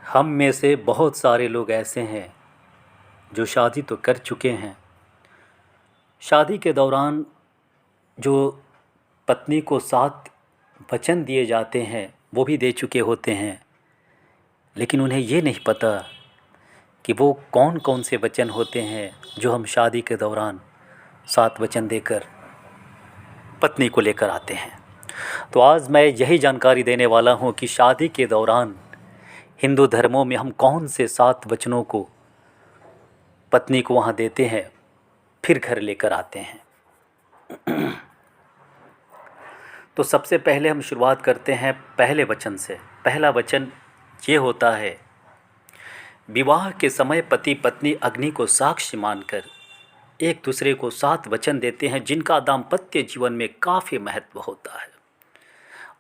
हम में से बहुत सारे लोग ऐसे हैं जो शादी तो कर चुके हैं, शादी के दौरान जो पत्नी को 7 वचन दिए जाते हैं वो भी दे चुके होते हैं, लेकिन उन्हें ये नहीं पता कि वो कौन कौन से वचन होते हैं जो हम शादी के दौरान 7 वचन देकर पत्नी को लेकर आते हैं। तो आज मैं यही जानकारी देने वाला हूँ कि शादी के दौरान हिंदू धर्मों में हम कौन से 7 वचनों को पत्नी को वहाँ देते हैं, फिर घर लेकर आते हैं। तो सबसे पहले हम शुरुआत करते हैं पहले वचन से। पहला वचन ये होता है, विवाह के समय पति पत्नी अग्नि को साक्ष्य मानकर एक दूसरे को 7 वचन देते हैं जिनका दाम्पत्य जीवन में काफ़ी महत्व होता है।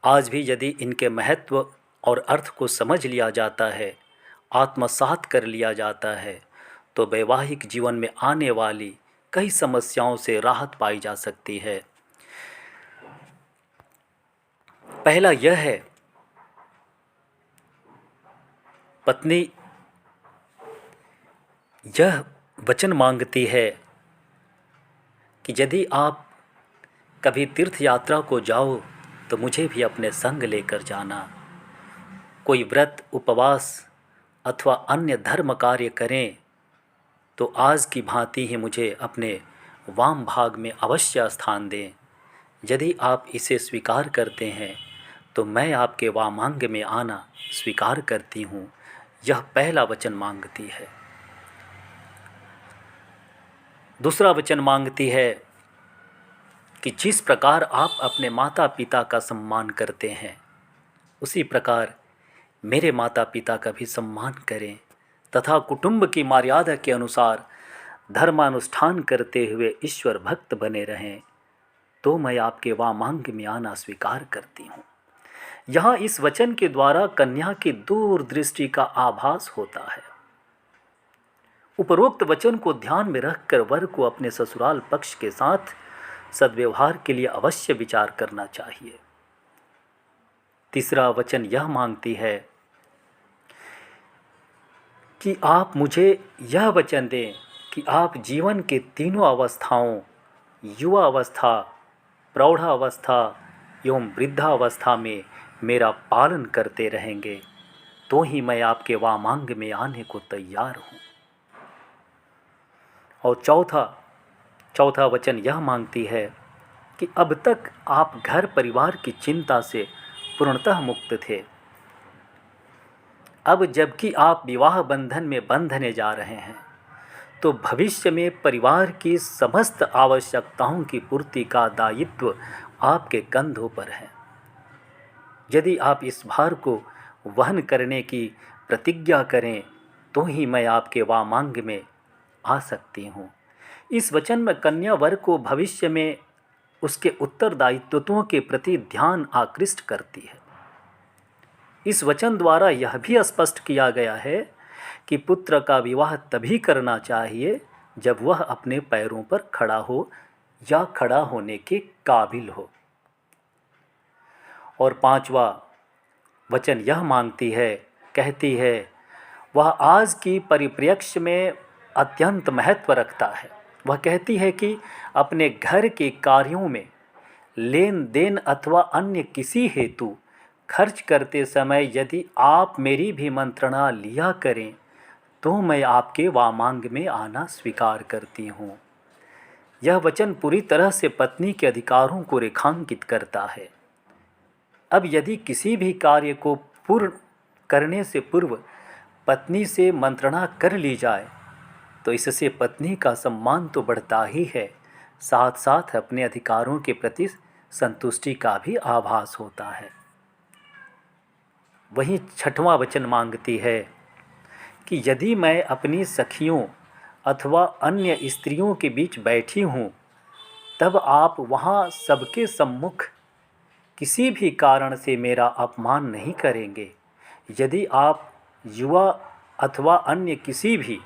आज भी यदि इनके महत्व और अर्थ को समझ लिया जाता है, आत्मसात कर लिया जाता है, तो वैवाहिक जीवन में आने वाली कई समस्याओं से राहत पाई जा सकती है। पहला यह है, पत्नी यह वचन मांगती है कि यदि आप कभी तीर्थ यात्रा को जाओ तो मुझे भी अपने संग लेकर जाना। कोई व्रत, उपवास अथवा अन्य धर्म कार्य करें तो आज की भांति ही मुझे अपने वाम भाग में अवश्य स्थान दें। यदि आप इसे स्वीकार करते हैं तो मैं आपके वामांग में आना स्वीकार करती हूँ। यह पहला वचन मांगती है। दूसरा वचन मांगती है कि जिस प्रकार आप अपने माता पिता का सम्मान करते हैं उसी प्रकार मेरे माता पिता का भी सम्मान करें तथा कुटुंब की मर्यादा के अनुसार धर्मानुष्ठान करते हुए ईश्वर भक्त बने रहें, तो मैं आपके वामांग में आना स्वीकार करती हूँ। यहाँ इस वचन के द्वारा कन्या की दूरदृष्टि का आभास होता है। उपरोक्त वचन को ध्यान में रखकर वर को अपने ससुराल पक्ष के साथ सद्व्यवहार के लिए अवश्य विचार करना चाहिए। तीसरा वचन यह मांगती है कि आप मुझे यह वचन दें कि आप जीवन के तीनों अवस्थाओं, युवा अवस्था, प्रौढ़ावस्था एवं वृद्धावस्था में मेरा पालन करते रहेंगे, तो ही मैं आपके वामांग में आने को तैयार हूँ। और चौथा वचन यह मांगती है कि अब तक आप घर परिवार की चिंता से पूर्णतः मुक्त थे। अब जबकि आप विवाह बंधन में बंधने जा रहे हैं तो भविष्य में परिवार की समस्त आवश्यकताओं की पूर्ति का दायित्व आपके कंधों पर है। यदि आप इस भार को वहन करने की प्रतिज्ञा करें तो ही मैं आपके वामांग में आ सकती हूँ। इस वचन में कन्या वर को भविष्य में उसके उत्तरदायित्वों के प्रति ध्यान आकृष्ट करती है। इस वचन द्वारा यह भी स्पष्ट किया गया है कि पुत्र का विवाह तभी करना चाहिए जब वह अपने पैरों पर खड़ा हो या खड़ा होने के काबिल हो। और 5वां वचन यह मांगती है, कहती है, वह आज की परिप्रेक्ष्य में अत्यंत महत्व रखता है। वह कहती है कि अपने घर के कार्यों में लेन देन अथवा अन्य किसी हेतु खर्च करते समय यदि आप मेरी भी मंत्रणा लिया करें तो मैं आपके वामांग में आना स्वीकार करती हूँ। यह वचन पूरी तरह से पत्नी के अधिकारों को रेखांकित करता है। अब यदि किसी भी कार्य को पूर्ण करने से पूर्व पत्नी से मंत्रणा कर ली जाए तो इससे पत्नी का सम्मान तो बढ़ता ही है, साथ साथ अपने अधिकारों के प्रति संतुष्टि का भी आभास होता है। वहीं 6वां वचन मांगती है कि यदि मैं अपनी सखियों अथवा अन्य स्त्रियों के बीच बैठी हूँ तब आप वहाँ सबके सम्मुख किसी भी कारण से मेरा अपमान नहीं करेंगे। यदि आप युवा अथवा अन्य किसी भी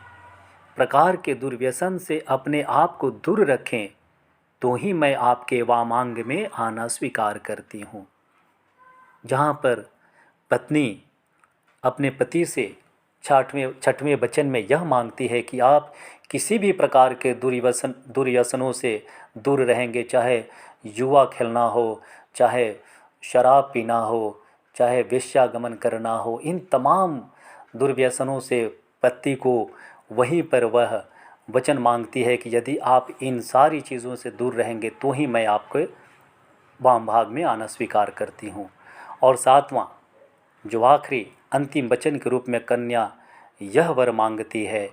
प्रकार के दुर्व्यसन से अपने आप को दूर रखें तो ही मैं आपके वामांग में आना स्वीकार करती हूँ। जहाँ पर पत्नी अपने पति से छठवें वचन में यह मांगती है कि आप किसी भी प्रकार के दुर्व्यसनों से दूर रहेंगे, चाहे जुआ खेलना हो, चाहे शराब पीना हो, चाहे वेश्यागमन करना हो, इन तमाम दुर्व्यसनों से पति को वहीं पर वह वचन मांगती है कि यदि आप इन सारी चीज़ों से दूर रहेंगे तो ही मैं आपके वाम भाग में आना स्वीकार करती हूँ। और सातवां, जो आखिरी अंतिम वचन के रूप में कन्या यह वर मांगती है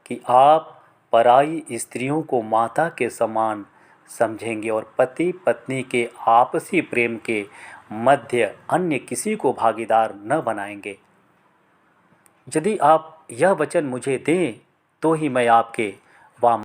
कि आप पराई स्त्रियों को माता के समान समझेंगे और पति पत्नी के आपसी प्रेम के मध्य अन्य किसी को भागीदार न बनाएंगे। यदि आप यह वचन मुझे दें तो ही मैं आपके वाम